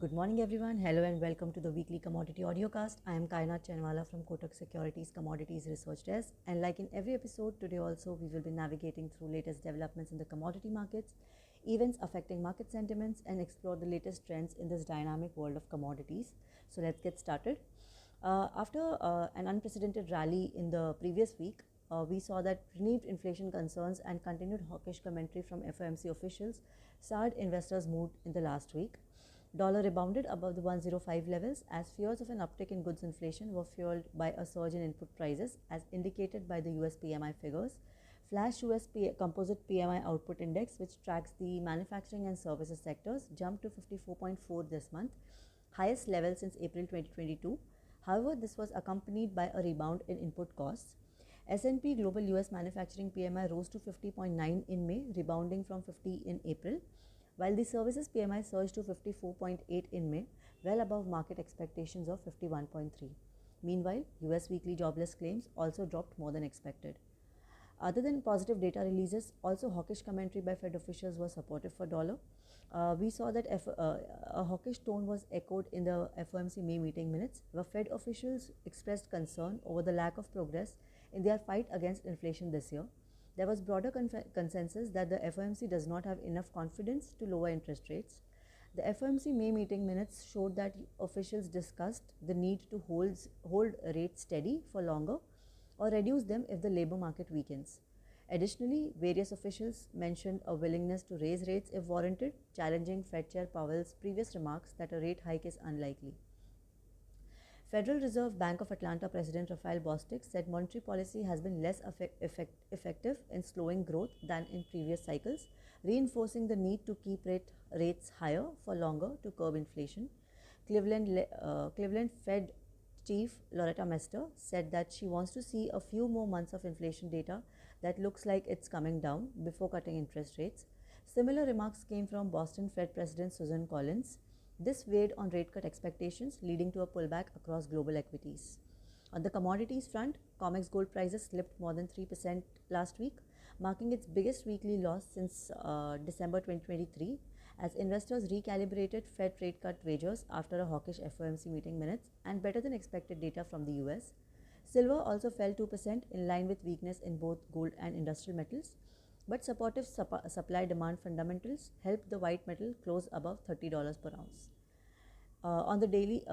Good morning, everyone. Hello and welcome to the weekly commodity audiocast. I am Kainat Chanwala from Kotak Securities Commodities Research Desk. And like in every episode, today also we will be navigating through latest developments in the commodity markets, events affecting market sentiments, and explore the latest trends in this dynamic world of commodities. So let's get started. After an unprecedented rally in the previous week, we saw that renewed inflation concerns and continued hawkish commentary from FOMC officials soured investors' mood in the last week. Dollar rebounded above the 105 levels as fears of an uptick in goods inflation were fueled by a surge in input prices as indicated by the US PMI figures. Flash US Composite PMI Output Index, which tracks the manufacturing and services sectors, jumped to 54.4 this month, highest level since April 2022. However, this was accompanied by a rebound in input costs. S&P Global US Manufacturing PMI rose to 50.9 in May, rebounding from 50 in April, while the services PMI surged to 54.8 in May, well above market expectations of 51.3. Meanwhile, US weekly jobless claims also dropped more than expected. Other than positive data releases, also hawkish commentary by Fed officials was supportive for dollar. We saw that a hawkish tone was echoed in the FOMC May meeting minutes, where Fed officials expressed concern over the lack of progress in their fight against inflation this year. There was broader consensus that the FOMC does not have enough confidence to lower interest rates. The FOMC May meeting minutes showed that officials discussed the need to hold rates steady for longer or reduce them if the labor market weakens. Additionally, various officials mentioned a willingness to raise rates if warranted, challenging Fed Chair Powell's previous remarks that a rate hike is unlikely. Federal Reserve Bank of Atlanta President Raphael Bostic said monetary policy has been less effective in slowing growth than in previous cycles, reinforcing the need to keep rates higher for longer to curb inflation. Cleveland Fed Chief Loretta Mester said that she wants to see a few more months of inflation data that looks like it's coming down before cutting interest rates. Similar remarks came from Boston Fed President Susan Collins. This weighed on rate cut expectations, leading to a pullback across global equities. On the commodities front, COMEX gold prices slipped more than 3% last week, marking its biggest weekly loss since December 2023, as investors recalibrated Fed rate cut wagers after a hawkish FOMC meeting minutes and better than expected data from the US. Silver also fell 2% in line with weakness in both gold and industrial metals, but supportive supply-demand fundamentals helped the white metal close above $30 per ounce. On the daily,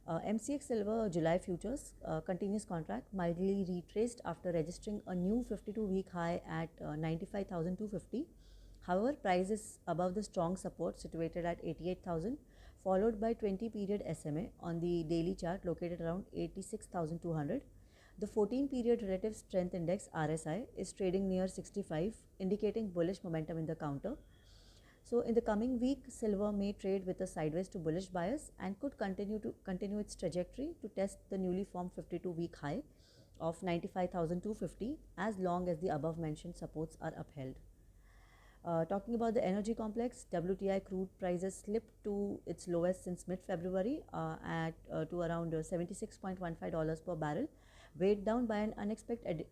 MCX Silver July futures continuous contract mildly retraced after registering a new 52-week high at 95,250. However, price is above the strong support situated at 88,000, followed by 20-period SMA on the daily chart located around 86,200. The 14-period Relative Strength Index RSI is trading near 65, indicating bullish momentum in the counter. So in the coming week, silver may trade with a sideways to bullish bias and could continue its trajectory to test the newly formed 52-week high of 95,250 as long as the above mentioned supports are upheld. Talking about the energy complex, WTI crude prices slipped to its lowest since mid-February to around $76.15 per barrel, weighed down by an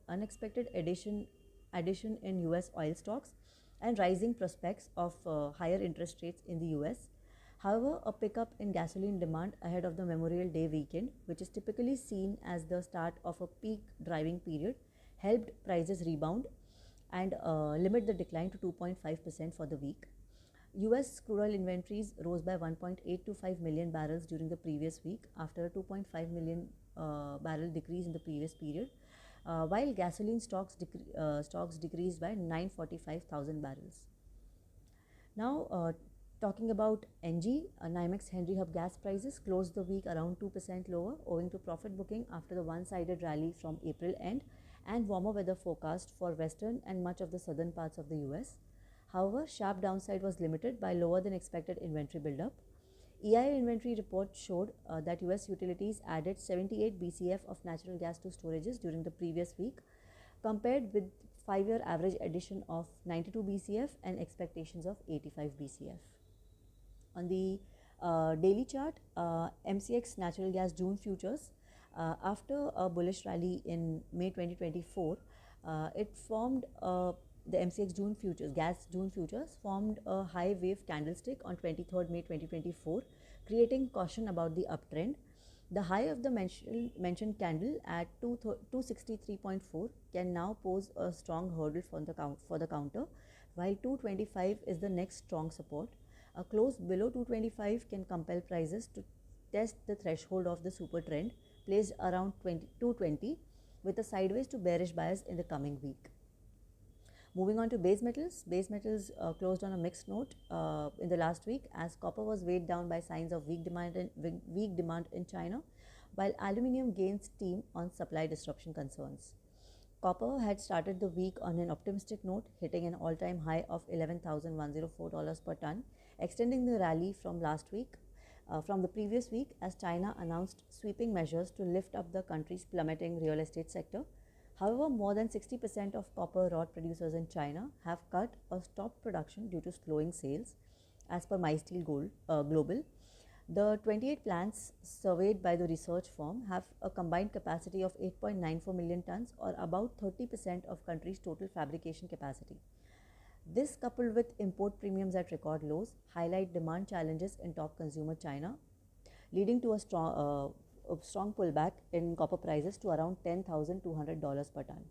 unexpected addition in US oil stocks and rising prospects of higher interest rates in the US. However, a pickup in gasoline demand ahead of the Memorial Day weekend, which is typically seen as the start of a peak driving period, helped prices rebound and limit the decline to 2.5% for the week. US crude oil inventories rose by 1.825 million barrels during the previous week after a 2.5 million barrel decrease in the previous period, while gasoline stocks decreased by 945,000 barrels. Now, talking about NG, NYMEX Henry Hub gas prices closed the week around 2% lower owing to profit booking after the one-sided rally from April end and warmer weather forecast for western and much of the southern parts of the US. However, sharp downside was limited by lower than expected inventory buildup. EIA inventory report showed that US utilities added 78 BCF of natural gas to storages during the previous week, compared with 5-year average addition of 92 BCF and expectations of 85 BCF. On the daily chart, MCX natural gas June futures, after a bullish rally in May 2024, it formed a the MCX June futures, gas June futures, formed a high wave candlestick on 23rd May 2024, creating caution about the uptrend. The high of the mentioned candle at 263.4 can now pose a strong hurdle for the counter, while 225 is the next strong support. A close below 225 can compel prices to test the threshold of the super trend placed around 220, with a sideways to bearish bias in the coming week. Moving on to base metals closed on a mixed note in the last week, as copper was weighed down by signs of weak demand in China, while aluminium gained steam on supply disruption concerns. Copper had started the week on an optimistic note, hitting an all-time high of $11,104 per ton, extending the rally from the previous week, as China announced sweeping measures to lift up the country's plummeting real estate sector. However, more than 60% of copper rod producers in China have cut or stopped production due to slowing sales, as per MySteel Global. The 28 plants surveyed by the research firm have a combined capacity of 8.94 million tons, or about 30% of country's total fabrication capacity. This, coupled with import premiums at record lows, highlight demand challenges in top consumer China, leading to a strong pullback in copper prices to around $10,200 per ton.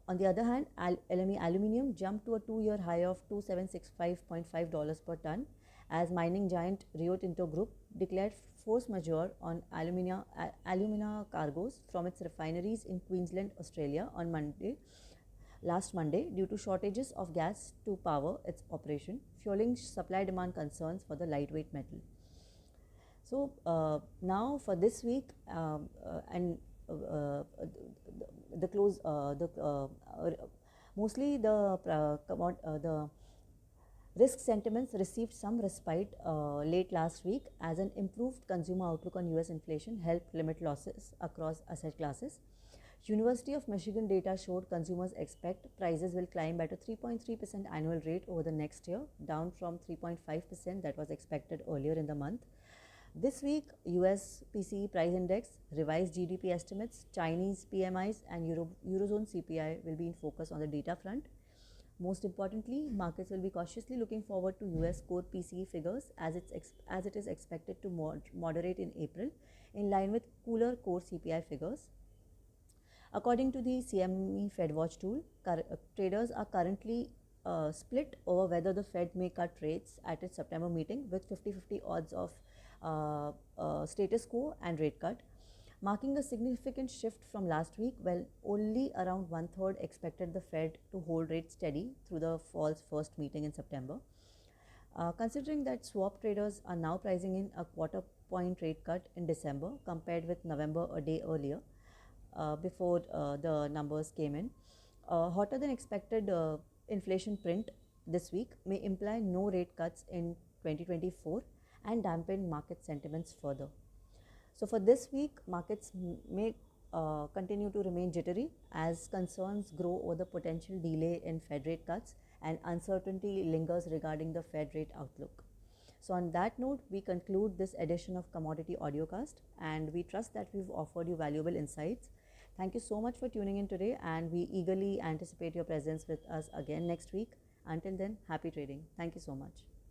On the other hand, LME aluminium jumped to a 2-year high of $2,765.5 per ton, as mining giant Rio Tinto Group declared force majeure on alumina cargoes from its refineries in Queensland, Australia on last Monday, due to shortages of gas to power its operation, fueling supply-demand concerns for the lightweight metal. So now for this week mostly the risk sentiments received some respite late last week, as an improved consumer outlook on US inflation helped limit losses across asset classes. University of Michigan data showed consumers expect prices will climb at a 3.3% annual rate over the next year, down from 3.5% that was expected earlier in the month. This week, US PCE price index, revised GDP estimates, Chinese PMIs and Eurozone CPI will be in focus on the data front. Most importantly, markets will be cautiously looking forward to US core PCE figures, as it is expected to moderate in April, in line with cooler core CPI figures. According to the CME FedWatch tool, traders are currently split over whether the Fed may cut rates at its September meeting, with 50-50 odds of status quo and rate cut, marking a significant shift from last week, while only around 1/3 expected the Fed to hold rates steady through the fall's first meeting in September. Considering that swap traders are now pricing in a quarter-point rate cut in December compared with November a day earlier, before the numbers came in, hotter than expected inflation print this week may imply no rate cuts in 2024 and dampen market sentiments further. So for this week, markets may continue to remain jittery as concerns grow over the potential delay in Fed rate cuts and uncertainty lingers regarding the Fed rate outlook. So on that note, we conclude this edition of Commodity Audiocast, and we trust that we've offered you valuable insights. Thank you so much for tuning in today, and we eagerly anticipate your presence with us again next week. Until then, happy trading. Thank you so much.